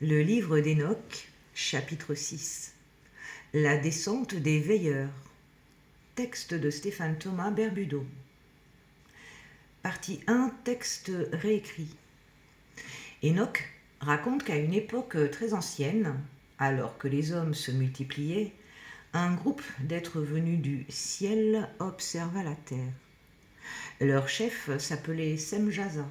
Le livre d'Enoch, chapitre 6. La descente des veilleurs. Texte de Stéphane Thomas Berbudo. Partie 1, texte réécrit. Enoch raconte qu'à une époque très ancienne, alors que les hommes se multipliaient, un groupe d'êtres venus du ciel observa la terre. Leur chef s'appelait Semjaza.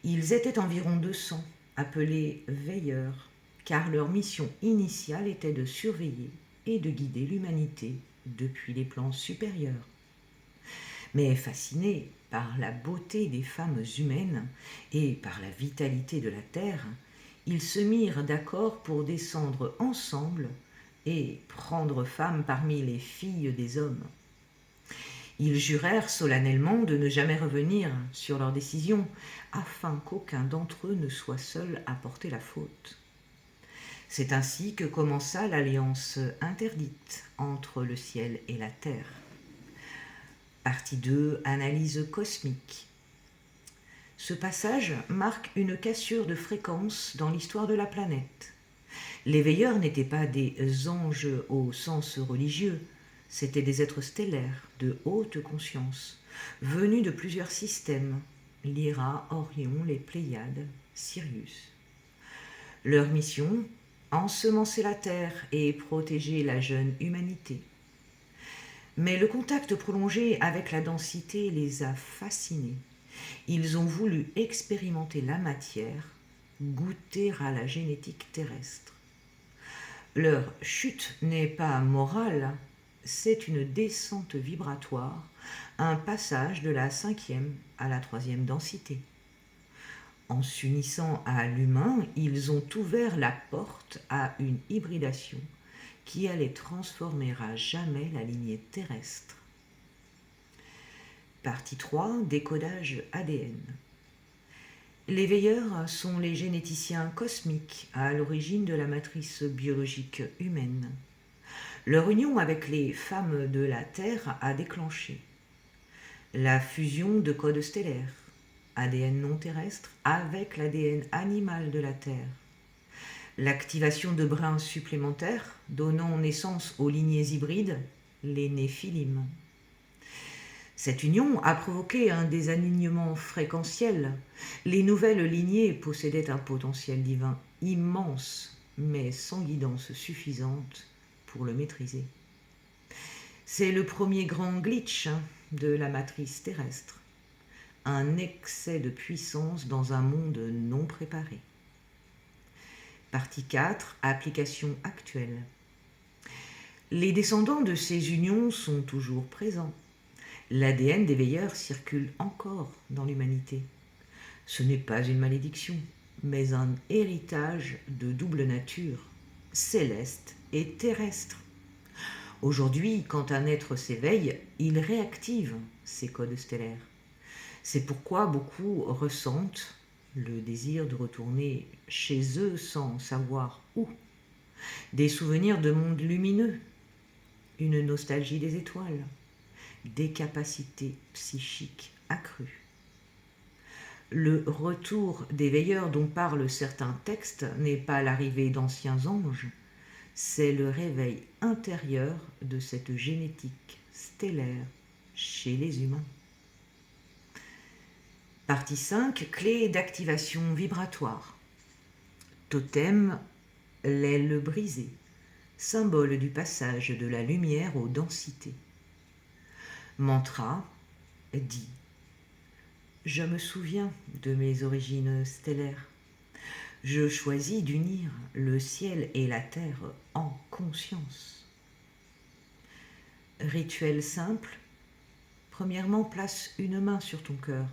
Ils étaient environ 200, appelés veilleurs, car leur mission initiale était de surveiller et de guider l'humanité depuis les plans supérieurs. Mais fascinés par la beauté des femmes humaines et par la vitalité de la terre, ils se mirent d'accord pour descendre ensemble et prendre femme parmi les filles des hommes. Ils jurèrent solennellement de ne jamais revenir sur leur décision, afin qu'aucun d'entre eux ne soit seul à porter la faute. C'est ainsi que commença l'alliance interdite entre le ciel et la terre. Partie 2, analyse cosmique. Ce passage marque une cassure de fréquence dans l'histoire de la planète. Les veilleurs n'étaient pas des anges au sens religieux, c'étaient des êtres stellaires de haute conscience, venus de plusieurs systèmes, Lyra, Orion, les Pléiades, Sirius. Leur mission, ensemencer la terre et protéger la jeune humanité. Mais le contact prolongé avec la densité les a fascinés. Ils ont voulu expérimenter la matière, goûter à la génétique terrestre. Leur chute n'est pas morale, c'est une descente vibratoire, un passage de la 5e à la 3e densité. En s'unissant à l'humain, ils ont ouvert la porte à une hybridation qui allait transformer à jamais la lignée terrestre. Partie 3, décodage ADN. Les veilleurs sont les généticiens cosmiques à l'origine de la matrice biologique humaine. Leur union avec les femmes de la Terre a déclenché la fusion de codes stellaires, ADN non terrestre, avec l'ADN animal de la Terre, l'activation de brins supplémentaires donnant naissance aux lignées hybrides, les néphilim. Cette union a provoqué un désalignement fréquentiel. Les nouvelles lignées possédaient un potentiel divin immense, mais sans guidance suffisante pour le maîtriser. C'est le premier grand glitch de la matrice terrestre, un excès de puissance dans un monde non préparé. Partie 4, application actuelle. Les descendants de ces unions sont toujours présents. L'ADN des veilleurs circule encore dans l'humanité. Ce n'est pas une malédiction, mais un héritage de double nature, céleste et terrestre. Aujourd'hui, quand un être s'éveille, il réactive ses codes stellaires. C'est pourquoi beaucoup ressentent le désir de retourner chez eux sans savoir où. Des souvenirs de mondes lumineux, une nostalgie des étoiles, des capacités psychiques accrues. Le retour des veilleurs dont parlent certains textes n'est pas l'arrivée d'anciens anges, c'est le réveil intérieur de cette génétique stellaire chez les humains. Partie 5, clé d'activation vibratoire. Totem, l'aile brisée, symbole du passage de la lumière aux densités. Mantra dit « Je me souviens de mes origines stellaires. Je choisis d'unir le ciel et la terre en conscience. » Rituel simple. Premièrement, place une main sur ton cœur,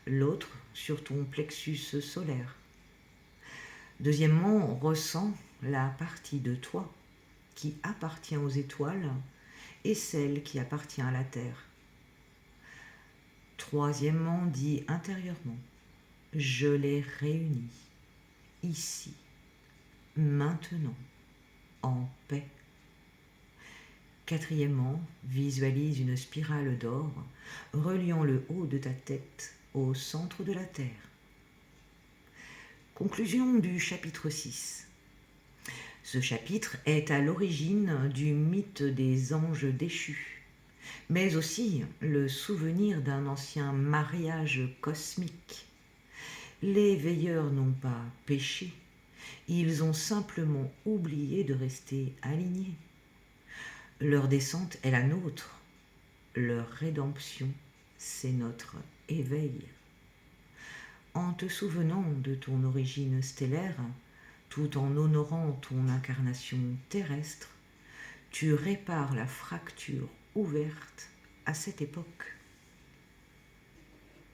l'autre sur ton plexus solaire. Deuxièmement, ressens la partie de toi qui appartient aux étoiles et celle qui appartient à la terre. Troisièmement, dis intérieurement, je les réunis, ici, maintenant, en paix. Quatrièmement, visualise une spirale d'or reliant le haut de ta tête au centre de la terre. Conclusion du chapitre 6. Ce chapitre est à l'origine du mythe des anges déchus, mais aussi le souvenir d'un ancien mariage cosmique. Les veilleurs n'ont pas péché, ils ont simplement oublié de rester alignés. Leur descente est la nôtre, leur rédemption, c'est notre éveil. En te souvenant de ton origine stellaire, tout en honorant ton incarnation terrestre, tu répares la fracture ouverte à cette époque.